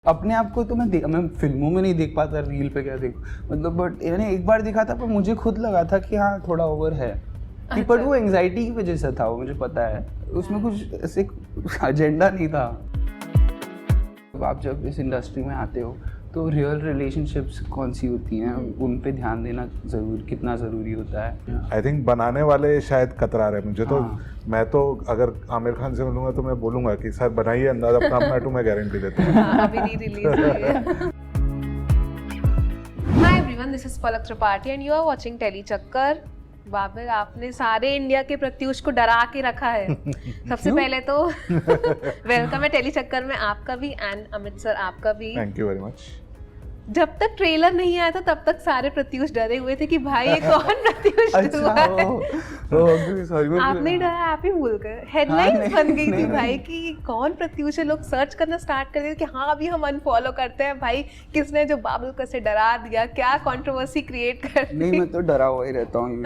अपने आप को तो मैं फिल्मों में नहीं देख पाता, रील पे क्या देखूं, मतलब बट मैंने एक बार देखा था पर मुझे खुद लगा था कि हाँ थोड़ा ओवर है। अच्छा। बट वो एंजाइटी की वजह से था, वो मुझे पता है, उसमें कुछ ऐसे एजेंडा नहीं था। आप जब इस इंडस्ट्री में आते हो तो रियल रिलेशनशिप्स कौन सी होती हैं, उन पे ध्यान देना कितना ज़रूरी होता है। आई थिंक बनाने वाले शायद कतरा रहे मुझे तो। हाँ। मैं तो अगर आमिर खान से मिलूंगा तो मैं बोलूंगा कि सर बनाइए अंदाज़ अपना अपना टू, मैं गारंटी देता हूँ। हाँ, अभी नहीं रिलीज हुई है। Hi everyone, this is Palak Tripathi and you are watching Tele Chakkar। Babar, आपने सारे इंडिया के प्रत्युष को डरा के रखा है। सबसे पहले तो वेलकम है टेली चक्कर में आपका भी एंड अमित सर आपका भी। Thank you very much. जब तक ट्रेलर नहीं आया था तब तक सारे प्रत्युष डरे हुए थे कि भाई ये कौन प्रत्युष हुआ है। आपने डरा, आप ही भूल गए। हेडलाइंस बन गई थी भाई कि कौन प्रत्युष है, लोग सर्च करना स्टार्ट कर दिए कि हाँ अभी हम अनफॉलो करते हैं भाई, किसने जो बाबुल को से डरा दिया, क्या कंट्रोवर्सी क्रिएट कर। नहीं, मैं तो डरा हुआ ही रहता हूँ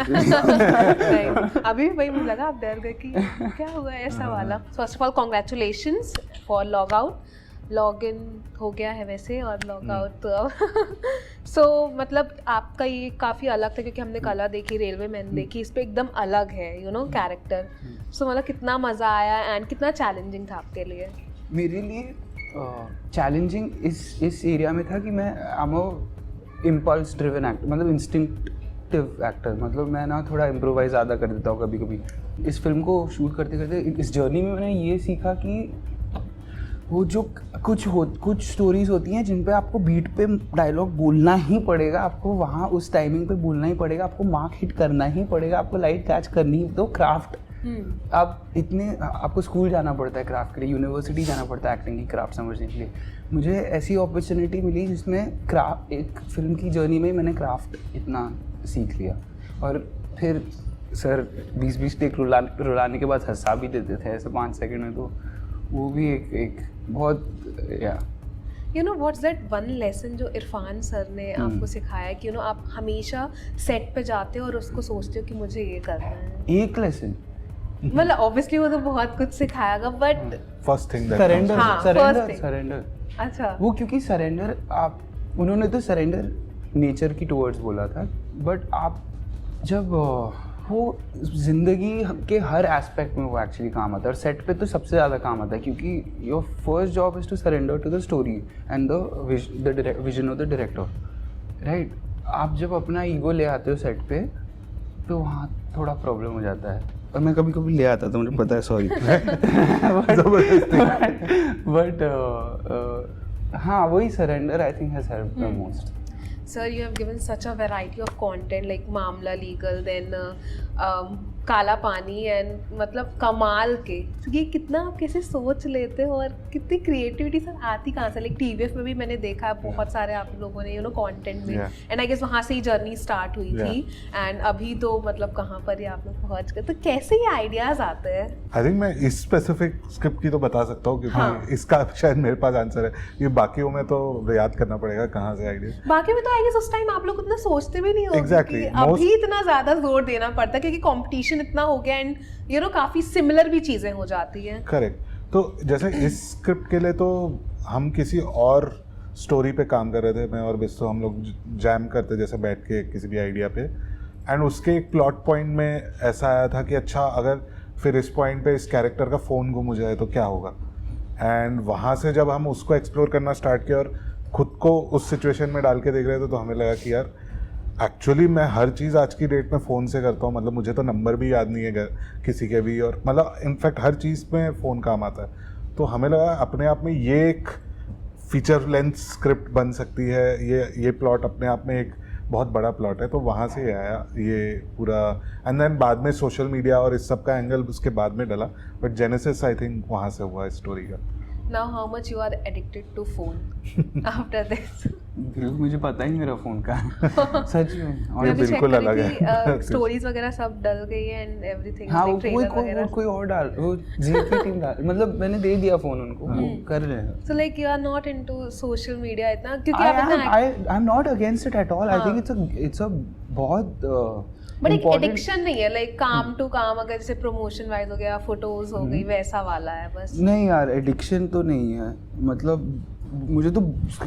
अभी भी वही मुझे लगा आप डर गए कि क्या हुआ ऐसा वाला। First of all congratulations for log out. Log in हो गया है वैसे और लॉग आउट तो अब सो मतलब आपका ये काफ़ी अलग था क्योंकि हमने कला देखी, रेलवे मैन देखी, इस पे एकदम अलग है यू नो कैरेक्टर। सो मतलब कितना मज़ा आया एंड कितना चैलेंजिंग था आपके लिए? मेरे लिए चैलेंजिंग इस एरिया में था कि मैं इम्पल्स ड्रिवन एक्टर, मतलब इंस्टिंक्टिव एक्टर, मतलब मैं ना थोड़ा इम्प्रोवाइज ज़्यादा कर देता हूँ कभी कभी। इस फिल्म को शूट करते करते इस जर्नी में मैंने ये सीखा कि वो जो कुछ स्टोरीज होती हैं जिन पे आपको बीट पे डायलॉग बोलना ही पड़ेगा, आपको वहाँ उस टाइमिंग पे बोलना ही पड़ेगा, आपको मार्क हिट करना ही पड़ेगा, आपको लाइट कैच करनी ही। तो क्राफ्ट आपको स्कूल जाना पड़ता है क्राफ्ट के लिए, यूनिवर्सिटी जाना पड़ता है एक्टिंग की क्राफ्ट समझने के लिए। मुझे ऐसी अपॉर्चुनिटी मिली जिसमें क्राफ्ट, एक फिल्म की जर्नी में मैंने क्राफ्ट इतना सीख लिया। और फिर सर 20-20 टेक रुलाने के बाद हंसा भी देते थे ऐसे 5 सेकंड में, तो वो भी एक बहुत या you know what's that one lesson जो इरफान सर ने आपको सिखाया कि यू नो आप हमेशा सेट पे जाते हो और उसको सोचते हो कि मुझे ये करना है। एक लेसन मतलब ऑब्वियसली वो तो बहुत कुछ सिखाएगा बट फर्स्ट थिंग सरेंडर। अच्छा, वो क्योंकि सरेंडर उन्होंने तो सरेंडर नेचर की टुवर्ड्स बोला था, बट आप जब वो ज़िंदगी के हर एस्पेक्ट में वो एक्चुअली काम आता है, और सेट पे तो सबसे ज़्यादा काम आता है क्योंकि your first job is to surrender to the story and the vision of the director, right. आप जब अपना ईगो ले आते हो सेट पे तो वहाँ थोड़ा प्रॉब्लम हो जाता है, और मैं कभी कभी ले आता था, मुझे पता है, सॉरी। बट हाँ, वही surrender I think has helped the most. Sir, you have given such a variety of content like Mamla Legal, then काला पानी एंड मतलब कमाल के। ये कितना आप कैसे सोच लेते हो और कितनी क्रिएटिविटी सर आती कहाँ से? लाइक टीवीएफ में भी मैंने देखा है बहुत सारे आप लोगों ने यू नो कंटेंट में, एंड आई गेस वहाँ से ही जर्नी स्टार्ट हुई थी एंड अभी तो मतलब कहाँ पर ही आप लोग पहुँच गए। तो कैसे ये आइडियाज आते हैं? आई थिंक मैं इस स्पेसिफिक स्क्रिप्ट की तो बता सकता हूँ क्योंकि इसका शायद मेरे पास आंसर है, ये बाकियों में तो याद करना पड़ेगा कहाँ से आइडिया। बाकी में तो आई गेस उस टाइम आप लोग उतना सोचते भी नहीं हो। Exactly. अभी इतना ज़्यादा जोर देना पड़ता है क्योंकि कॉम्पिटिशन इतना हो गया एंड यू नो काफी सिमिलर भी चीजें हो जाती हैं। करेक्ट। तो जैसे इस स्क्रिप्ट के लिए तो हम किसी और स्टोरी पे काम कर रहे थे, मैं और बिस्सो, हम लोग जैम करते जैसे बैठ के किसी भी आइडिया पे, एंड उसके एक प्लॉट पॉइंट में ऐसा आया था कि अच्छा अगर फिर इस पॉइंट पे इस कैरेक्टर का फ़ोन गुम हो जाए तो क्या होगा। एंड वहाँ से जब हम उसको एक्सप्लोर करना स्टार्ट किया और खुद को उस सिचुएशन में डाल के देख रहे थे तो हमें लगा कि यार एक्चुअली मैं हर चीज़ आज की डेट में फ़ोन से करता हूँ, मतलब मुझे तो नंबर भी याद नहीं है किसी के भी, और मतलब इनफैक्ट हर चीज़ में फ़ोन काम आता है। तो हमें लगा अपने आप में ये एक फीचर लेंथ स्क्रिप्ट बन सकती है, ये प्लॉट अपने आप में एक बहुत बड़ा प्लॉट है। तो वहाँ से आया ये पूरा, एंड देन बाद में सोशल मीडिया और इस सब का एंगल उसके बाद में डला, बट जेनेसिस आई थिंक वहाँ से हुआ इस स्टोरी का। Now how much you are addicted to phone after this? मुझे पता ही मेरा फोन का सच में, और ये बिल्कुल अलग है। स्टोरीज वगैरह सब डल गई है एंड एवरीथिंग। हाँ, कोई और डाल, वो जी की टीम डाल, मतलब मैंने दे दिया फोन उनको, वो कर रहे हैं। So like you are not into social media इतना, क्योंकि आप इतना I am not against it at all. I think it's a बहुत बट एक एडिक्शन नहीं है, लाइक काम टू काम, अगर जैसे प्रमोशन वाइज हो गया, फोटोज हो गई, वैसा वाला है बस। नहीं यार, एडिक्शन तो नहीं है, मतलब मुझे तो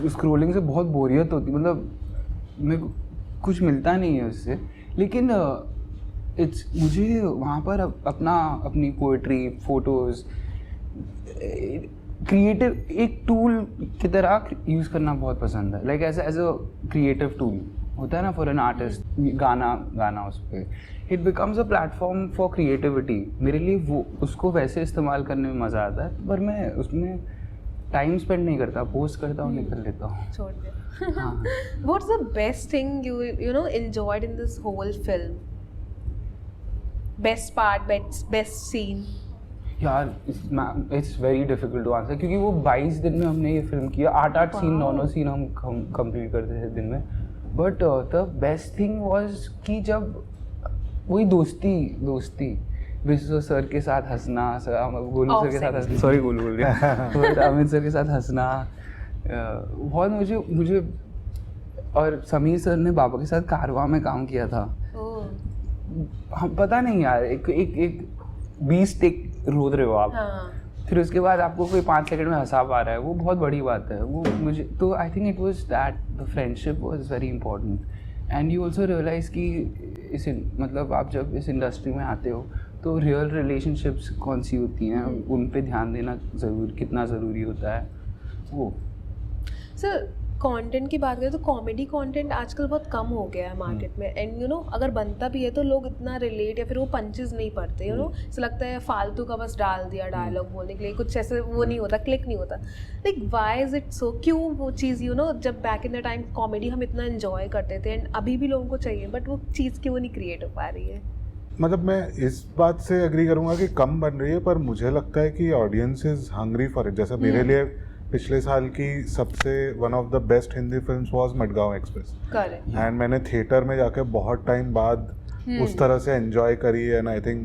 स्क्रोलिंग से बहुत बोरियत होती, मतलब मेरे को कुछ मिलता नहीं है उससे, लेकिन मुझे वहाँ पर अपनी पोइट्री, फोटोज़, क्रिएटिव एक टूल की तरह यूज़ करना बहुत पसंद है, like as a creative tool होता है ना फॉर एन आर्टिस्ट, गाना उस पर it becomes a platform for creativity. मेरे लिए वो उसको वैसे इस्तेमाल करने में मज़ा आता है, पर मैं उसमें टाइम स्पेंड नहीं करता, पोस्ट करता हूँ, निकल लेता हूँ, छोड़ दे। हाँ। What's the best thing you know enjoyed in this whole film? Best part, best scene. यार it's very difficult to answer, क्योंकि वो 22 दिन में हमने ये फिल्म किया, 8 सीन, 9 सीन हम कंप्लीट करते थे दिन में। But the best thing was कि जब वही दोस्ती विश्व सर के साथ हंसना, गोलू सर के साथ हंसना, सॉरी गोलू बोल गया, अमित सर के साथ हंसना, बहुत मुझे और समीर सर ने बाबा के साथ कारवां में काम किया था। हम पता नहीं यार, एक 20 टेक रोद रहे हो आप, हाँ. फिर उसके बाद आपको कोई 5 सेकंड में हंसा पा रहा है, वो बहुत बड़ी बात है। वो मुझे तो I think it was that the friendship was very important, and you also realise कि मतलब आप जब इस इंडस्ट्री में आते हो तो रियल रिलेशनशिप्स कौन सी होती हैं, उन पे ध्यान देना कितना ज़रूरी होता है वो। सर कंटेंट की बात करें तो कॉमेडी कंटेंट आजकल बहुत कम हो गया है मार्केट में, एंड यू नो अगर बनता भी है तो लोग इतना रिलेट या फिर वो पंचेस नहीं पड़ते, यू नो ऐसा लगता है फालतू का बस डाल दिया डायलॉग बोलने के लिए, कुछ ऐसे वो नहीं होता, क्लिक नहीं होता। Like why is it so? क्यों वो चीज़ यू नो जब back in the time comedy हम इतना एंजॉय करते थे एंड अभी भी लोगों को चाहिए, बट वो चीज़ क्यों नहीं क्रिएट हो पा रही है? मतलब मैं इस बात से एग्री करूंगा कि कम बन रही है, पर मुझे लगता है कि audience is hungry for it. जैसे मेरे लिए पिछले साल की सबसे one of the best Hindi films was Madgaon express, correct, and मैंने थिएटर में जाके बहुत टाइम बाद उस तरह से एंजॉय करी, and I think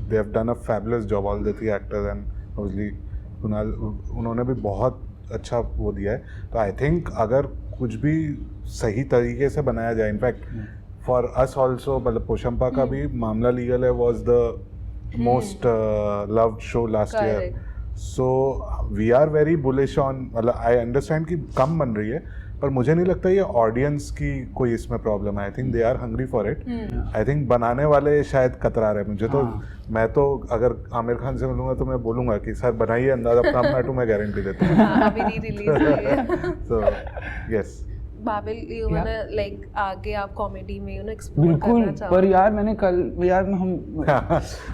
they have done a fabulous job, all the 3 actors, and obviously Kunal, उन्होंने भी बहुत अच्छा वो दिया है। तो आई थिंक अगर कुछ भी सही तरीके से बनाया जाए, इनफैक्ट फॉर अस ऑल्सो, मतलब पोशंपा का भी मामला लीगल है was the most loved show last year, so we are very bullish on, मतलब आई अंडरस्टैंड कि कम बन रही है, पर मुझे नहीं लगता ये ऑडियंस की कोई इसमें प्रॉब्लम है। I think they are hungry for it. I think बनाने वाले शायद कतरा रहे। मुझे तो मैं तो अगर आमिर खान से मिलूंगा तो मैं बोलूंगा कि सर बनाइए अंदाज़ अपना अपना टू, मैं गारंटी देता हूँ। अभी नहीं रिलीज हुई है। So yes Babil, you वांना like आगे आप कॉमेडी में यू नो एक्सप्लोर बिल्कुल, करना चाहोगे? पर यार मैंने कल यार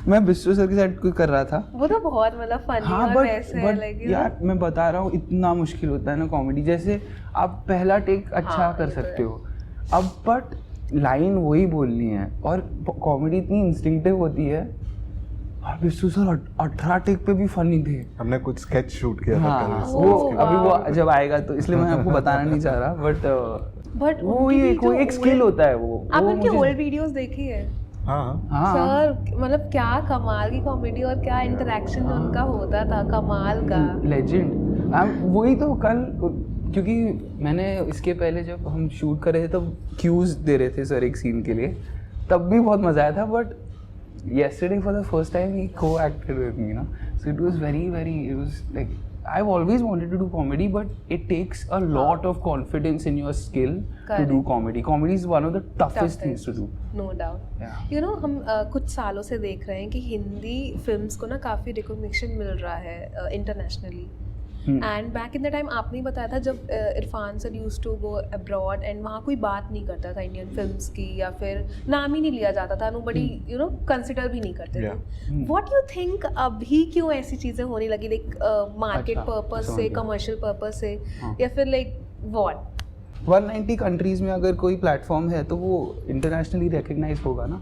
मैं विश्व सर के साथ कोई कर रहा था, वो तो बहुत मतलब फनी हाँ, और वैसे है, बट लाइक यार मैं बता रहा हूँ इतना मुश्किल होता है ना कॉमेडी। जैसे आप पहला टेक अच्छा हाँ, कर सकते हो अब, बट लाइन वही बोलनी है, और कॉमेडी इतनी इंस्टिंक्टिव होती है। और विश्व सर 18 टेक पे भी फनी थे। हमने कुछ स्केच शूट किया था हाँ, कल, वो अभी वो जब आएगा तो इसलिए मैं आपको बताना नहीं चाह रहा, बट वो ये कोई एक स्किल होता है वो। आप वो उनकी मुझे- ओल्ड वीडियोस देखी है? हाँ हाँ सर मतलब क्या कमाल की कॉमेडी और क्या इंटरेक्शन उनका होता था, कमाल का। लेजेंड। वही तो कल, क्योंकि मैंने इसके पहले जब हम शूट कर रहे थे तब क्यूज दे रहे थे सर एक सीन के लिए, तब भी बहुत मज़ा आया था। But yesterday for the first time he co-acted with me, so it was very it was like I've always wanted to do comedy, but it takes a lot of confidence in your skill to do comedy. Comedy is one of the toughest things to do. No doubt. Yeah. You know हम कुछ सालों से देख रहे हैं कि Hindi films को ना काफ़ी रिकॉग्निशन मिल रहा है internationally, and back in the time आपने बताया था जब Irfan sir used to go abroad and वहाँ कोई बात नहीं करता था इंडियन फिल्म्स की, या फिर नाम ही नहीं लिया जाता था, नोबडी यू नो कंसिडर भी नहीं करते थे। व्हाट यू थिंक अभी क्यों ऐसी चीज़ें होने लगी, लाइक मार्केट पर्पस से, कमर्शियल पर्पस से, या फिर लाइक व्हाट? 190 कंट्रीज में अगर कोई प्लेटफॉर्म है तो वो इंटरनेशनली रिकग्नाइज होगा ना।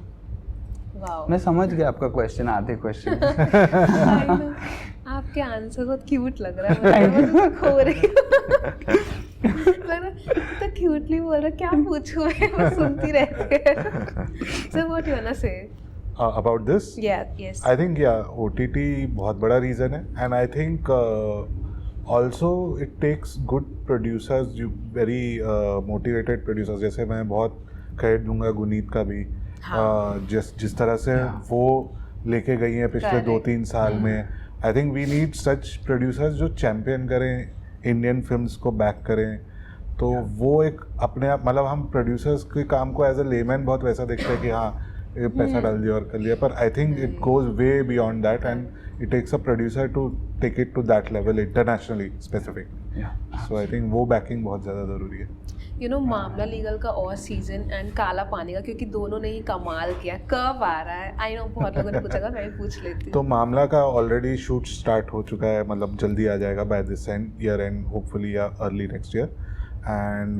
वाओ, मैं समझ गया आपका क्वेश्चन, आधे क्वेश्चन। आपके आंसर बहुत क्यूट लग रहा है, मतलब मैं तो खो रही हूँ। तो क्यूटली बोल रहा, क्या पूछूं मैं, बस सुनती रहती है। So what you wanna say? about this? Yeah, yes. I think OTT बहुत बड़ा रीज़न है, and I think also it takes good producers, very motivated producers। जैसे मैं बहुत क्रेडिट दूंगा गुनीत का भी, जिस तरह से वो लेके गई हैं पिछले 2-3 साल में। I think we need such producers जो चैम्पियन करें इंडियन फिल्म्स को बैक करें, तो वो एक अपने आप, मतलब हम प्रोड्यूसर्स के काम को एज अ लेमैन बहुत वैसा देखते हैं कि हाँ ये पैसा डाल दिया और कर लिया, पर I think it goes way beyond that and it takes a producer to take it to that level internationally specific. So I think वो बैकिंग बहुत ज़्यादा ज़रूरी है. यू नो मामला लीगल का और सीजन एंड काला पानी का, क्योंकि दोनों ने ही कमाल किया, कब आ रहा है? आई नो बहुत लोगों ने पूछा, मैं भी पूछ लेती हूँ. तो मामला का ऑलरेडी शूट स्टार्ट हो चुका है, मतलब जल्दी आ जाएगा by this year end hopefully या early next year. And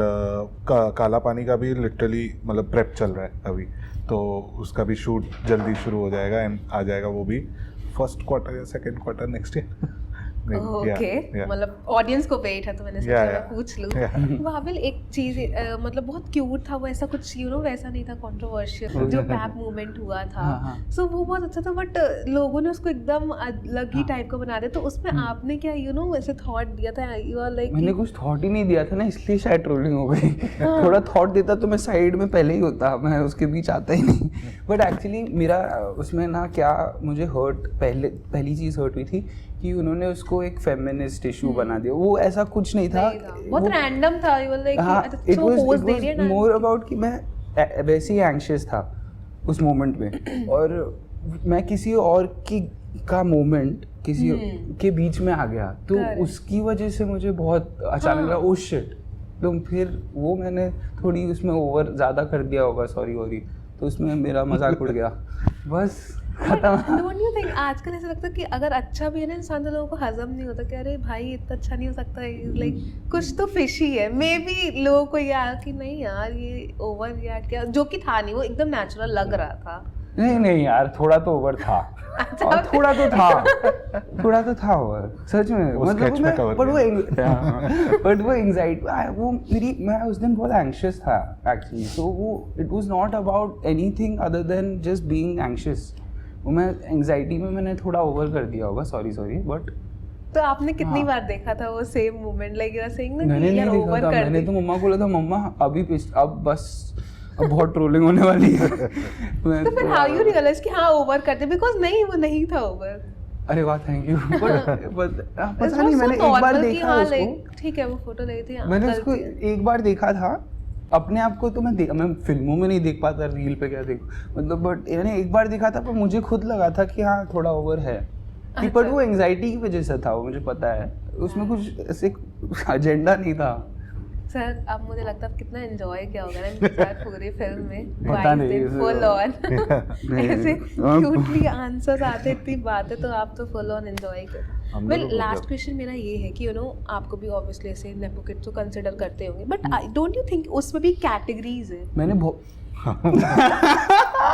Kaala Paani का भी लिटरली मतलब प्रेप चल रहा है अभी, तो उसका भी शूट जल्दी शुरू हो जाएगा एंड आ जाएगा वो भी फर्स्ट क्वार्टर या second quarter next year. Okay, मतलब ऑडियंस को वेट है, तो मैंने सोचा मैं पूछ लूं. वाबिल, एक चीज मतलब बहुत क्यूट था वो, ऐसा कुछ यू नो वैसा नहीं था कंट्रोवर्शियल जो पैप मूवमेंट हुआ था. सो वो बहुत अच्छा था, बट लोगों ने उसको एकदम अलग ही टाइप का बना दिया. तो उसमें आपने क्या यू नो वैसे थॉट दिया था? यू आर लाइक, मैंने कुछ थॉट ही नहीं दिया था ना, इसलिए शायद ट्रोलिंग हो गई. थोड़ा थॉट देता तो मैं साइड में पहले ही होता, मैं उसके बीच आता ही नहीं. बट एक्चुअली मेरा उसमें ना क्या मुझे पहली चीज़ हर्ट हुई थी कि उन्होंने उसको एक फेमिनिस्ट इशू बना दिया. वो ऐसा कुछ नहीं था, बहुत रैंडम था. You like it was more about कि मैं वैसे ही एंग्शियस था उस मोमेंट में, और मैं किसी और का मोमेंट किसी के बीच में आ गया, तो उसकी वजह से मुझे बहुत अचानक लगा ओह शिट. तो फिर वो मैंने थोड़ी उसमें ओवर ज़्यादा कर दिया होगा, सॉरी, तो उसमें मेरा मजाक उड़ गया बस. डोंट यू थिंक आजकल ऐसा लगता है कि अगर अच्छा भी है ना इंसान, तो लोगों को हजम नहीं होता कि अरे भाई इतना अच्छा नहीं हो सकता, लाइक कुछ तो फिशी है. मे बी लोगों को ये आया कि नहीं यार ये ओवर रिएक्ट किया, जो कि था नहीं, वो एकदम नेचुरल लग रहा था. नहीं यार, थोड़ा तो ओवर था. और थोड़ा तो था ओवर सच में. मतलब बट वो एंग्जाइटी, मैं उस दिन बहुत एंग्शियस था एक्चुअली. तो वो it was not about anything other than just being anxious. वो मैं एंग्जाइटी में मैंने थोड़ा ओवर कर दिया होगा, सॉरी. बट तो आपने कितनी बार देखा था वो same movement, like you are saying ना कि यार ओवर कर. मैंने तो मम्मा को बोला था, मम्मा अब बस अब बहुत ट्रोलिंग होने वाली है. तो फिर हाउ यू रियलाइज कि हाँ ओवर करते, बिकॉज नहीं वो नहीं था ओवर. अरे वाह, थैंक यू. बट पता नहीं, मैंने एक बार देखा उसको. ठीक है, वो फोटो ली थी, मैंने उसको एक बार देखा था अपने आप को. तो मैं फिल्मों में नहीं देख पाता, रील पे क्या देखूं मतलब. बट मैंने एक बार देखा था, पर मुझे खुद लगा था कि हाँ थोड़ा ओवर है. बट वो एंग्जाइटी की वजह से था, वो मुझे पता है. उसमें कुछ ऐसे एजेंडा नहीं था. सर अब मुझे लगता है कितना एंजॉय किया होगा ना सर पूरी फिल्म में. पता नहीं, फुल ऑन ऐसे क्यूटली आंसर्स आते, इतनी बातें, तो आप तो फुल ऑन एंजॉय कर. वेल, लास्ट क्वेश्चन मेरा ये है कि यू नो आपको भी ऑब्वियसली ऐसे नेपो किड्स को कंसीडर करते होंगे, बट डोंट यू थिंक उसमें भी कैटेगरीज है? मैंने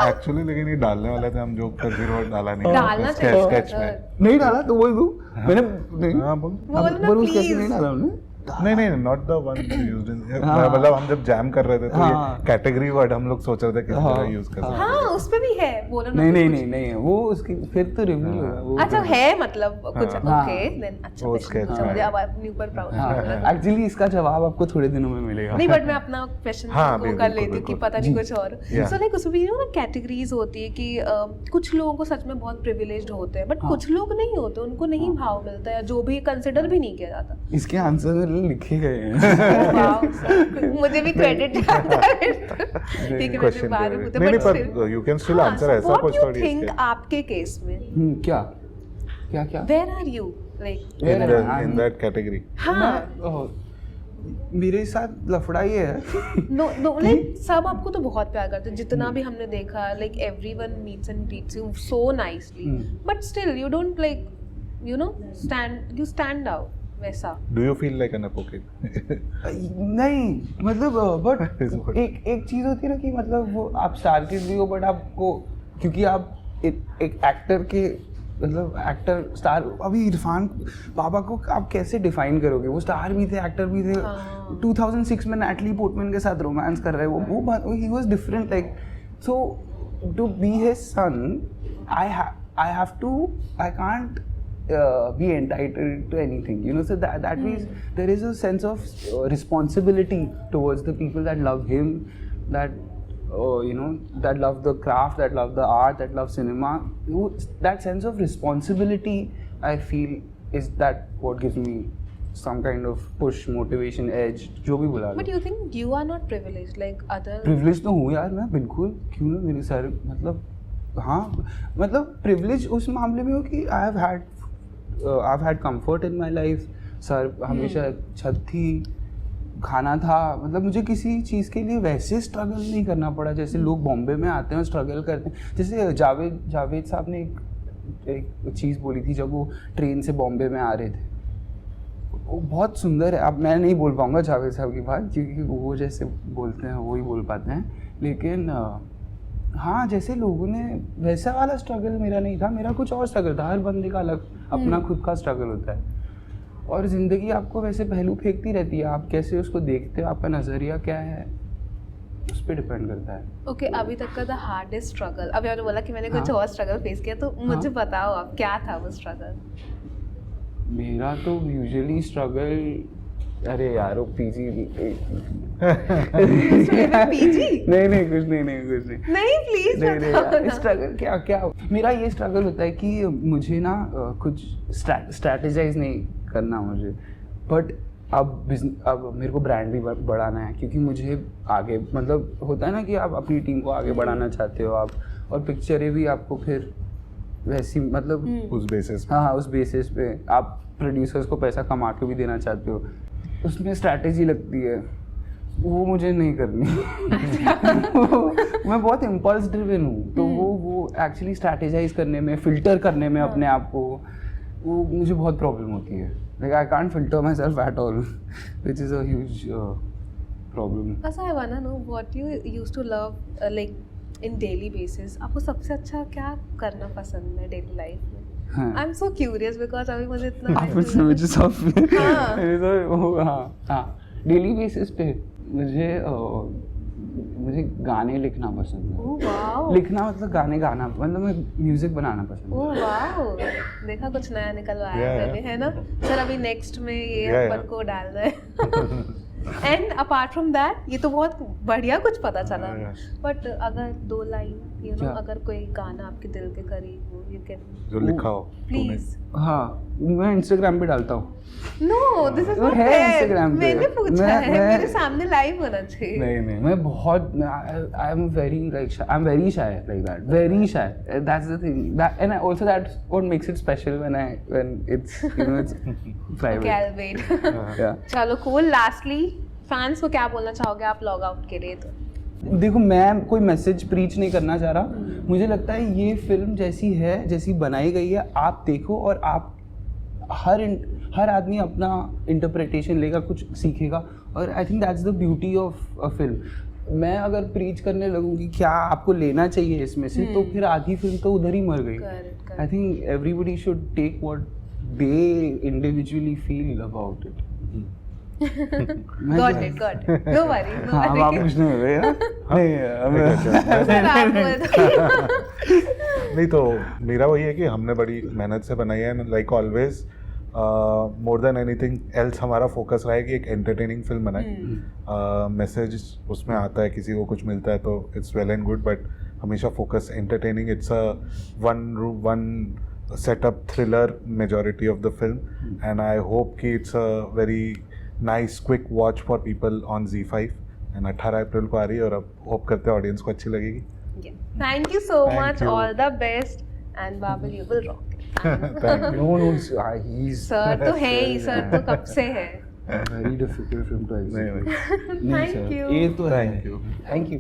एक्चुअली लेकिन ये डालने वाले थे हम, जो कर फिर और डाला नहीं. डालना चाहिए, स्केच में नहीं डाला तो बोल दूं. मैंने हाँ बोल. बोल कैसे नहीं डाला हमने. नहीं not the one used in, मतलब हम जब जैम कर रहे थे तो ये कैटेगरी वर्ड हम लोग सोच रहे थे किस तरह यूज कर सकते हैं. हाँ उसपे भी है, बोलो ना. नहीं वो उसकी फिर तो रिव्यू होगा वो. अच्छा है मतलब कुछ. ओके देन अच्छा, मुझे अब अपने ऊपर प्राउड है. एक्चुअली इसका जवाब आपको थोड़े दिनों में मिलेगा. नहीं बट मैं अपना क्वेश्चन वो कर लेती हूँ कि पता नहीं कुछ और. सो लाइक उसमें भी ना कैटेगरीज होती है कि कुछ लोगों को सच में बहुत प्रिविलेज्ड होते हैं, बट कुछ लोग नहीं होते, उनको नहीं भाव मिलता है, जो भी कंसिडर भी नहीं किया जाता. इसके आंसर लिखे गए हैं. मुझे भी क्रेडिट जाता है. ठीक है, मैंने बार में नहीं पर यू कैन स्टिल आंसर. ऐसा कुछ थोड़ी है. थिंक आपके केस में क्या where are you like in that category? हाँ मेरे साथ लफड़ा ये है. नो लाइक सब आपको तो बहुत प्यार करते हैं, जितना भी हमने देखा, like everyone meets and treats you so nicely, but still you don't like you know stand out वैसा. Do you feel like an एपोकेट? नहीं मतलब बट एक चीज होती है ना कि मतलब वो आप स्टार किड भी हो, बट आपको क्योंकि आप एक एक्टर के मतलब एक्टर स्टार. अभी इरफान बाबा को आप कैसे डिफाइन करोगे? वो स्टार भी थे, एक्टर भी थे. 2006 में नैटली पोर्टमैन के साथ रोमांस कर रहे हैं. वो ही was different like. So to be his son I have to, I can't be entitled to anything, you know. So that means there is a sense of responsibility towards the people that love him, that you know, that love the craft, that love the art, that love cinema. That sense of responsibility I feel is that what gives me some kind of push, motivation, edge, जो भी बुला लो. But you think you are not privileged like other? Privilege तो हूँ यार मैं, बिल्कुल, क्यों ना, मेरे सारे मतलब, हाँ मतलब प्रिविलेज उस मामले में हो कि I have had comfort in my life. Sir हमेशा छत थी, खाना था, मतलब मुझे किसी चीज़ के लिए वैसे स्ट्रगल नहीं करना पड़ा जैसे लोग बॉम्बे में आते हैं स्ट्रगल करते हैं. जैसे जावेद साहब ने एक चीज़ बोली थी जब वो ट्रेन से बॉम्बे में आ रहे थे, वो बहुत सुंदर है. अब मैं नहीं बोल पाऊँगा जावेद साहब की बात क्योंकि वो जैसे बोलते हैं वो ही बोल पाते हैं, लेकिन हाँ जैसे लोगों ने वैसा वाला स्ट्रगल मेरा नहीं था. मेरा कुछ और स्ट्रगल था. हर बंदे का अलग अपना खुद का स्ट्रगल होता है और ज़िंदगी आपको वैसे पहलू फेंकती रहती है. आप कैसे उसको देखते हो, आपका नज़रिया क्या है, उस पर डिपेंड करता है. ओके, अभी तक का द हार्डेस्ट स्ट्रगल, अभी आपने बोला कि मैंने कुछ हाँ. और स्ट्रगल फेस किया, तो मुझे बताओ आप क्या था वो स्ट्रगल? मेरा तो यूजुअली स्ट्रगल, अरे यार वो पीजी पीजी नहीं कुछ नहीं नहीं प्लीज बताओ ना. स्ट्रगल क्या मेरा ये स्ट्रगल होता है कि मुझे ना कुछ स्ट्रैटेजाइज नहीं करना मुझे. बट अब मेरे को ब्रांड भी बढ़ाना है क्योंकि मुझे आगे, मतलब होता है ना कि आप अपनी टीम को आगे बढ़ाना चाहते हो आप, और पिक्चरें भी आपको फिर वैसी मतलब उस बेसिस पे. हाँ उस बेसिस पे आप प्रोड्यूसर्स को पैसा कमा के भी देना चाहते हो, उसमें स्ट्रैटेजी लगती है, वो मुझे नहीं करनी. मैं बहुत इम्पल्स ड्रिवन हूँ, तो वो एक्चुअली स्ट्रैटेजाइज करने में, फिल्टर करने में अपने आप को, वो मुझे बहुत प्रॉब्लम होती है. Like I can't filter myself at all, which is a huge problem. अच्छा, I want to know what you used to love like in daily basis. आपको सबसे अच्छा क्या करना पसंद है डेली लाइफ में? I am so curious because अभी मुझे इतना आप मुझसे मुझे सब हाँ. हाँ डेली बेसिस पे मुझे गाने लिखना पसंद है. Oh wow. लिखना मतलब गाने गाना, मतलब मैं म्यूजिक बनाना पसंद है. ओह वाओ, देखा कुछ नया निकल आया Yeah, मैंने, है ना सर? अभी नेक्स्ट में ये Yeah, अपन को डालना है. एंड अपार्ट फ्रॉम दैट ये तो बहुत बढ़िया कुछ पता चला. बट अगर 2 लाइन यू नो, क्या? अगर कोई गाना आपके दिल के करीब हो, यू कैन जो लिखा हो प्लीज. हाँ मैं इंस्टाग्राम पे डालता हूँ. नो दिस इज वो नॉट है फेयर. Instagram पे. मैंने पूछा मैं- है, मैं- मेरे सामने लाइव होना चाहिए. नहीं मैं बहुत, I am very like, I am very shy like that, very shy. That's the thing that, and also that's what makes it special when it's you know it's okay, private. I will wait. या चलो cool. Lastly fans को क्या बोलना चाहोगे आप log out के लिए? तो देखो मैं कोई मैसेज प्रीच नहीं करना चाह रहा. मुझे लगता है ये फिल्म जैसी है, जैसी बनाई गई है, आप देखो और आप हर आदमी अपना इंटरप्रिटेशन लेगा, कुछ सीखेगा, और I think that's the beauty of a film. मैं अगर प्रीच करने लगूँ कि क्या आपको लेना चाहिए इसमें से, तो फिर आधी फिल्म तो उधर ही मर गई. Correct. I think everybody should take what they individually feel about it. Got it. No worry. हाँ अब आप पूछने में गए ना. सर आप बोल दो. नहीं तो मेरा वही है कि हमने बड़ी मेहनत से बनाई है, like always more than anything else हमारा फोकस रहा है कि एक एंटरटेनिंग फिल्म बनाए. मैसेज उसमें आता है, किसी को कुछ मिलता है तो it's well and good, but हमेशा focus entertaining. It's a one setup thriller majority of the film, and I hope कि it's a very nice quick watch for people on ZEE5. And 18 April को आ रही है और अब hope करते हैं ऑडियंस को अच्छी लगेगी. Thank you so Thank much. you. All the best. And Babel, you will rock it. Thank you. No, he's sir तो है ही, सर तो कब से है. very difficult film to execute. नहीं, Thank you. ये तो है. Thank you. Thank you.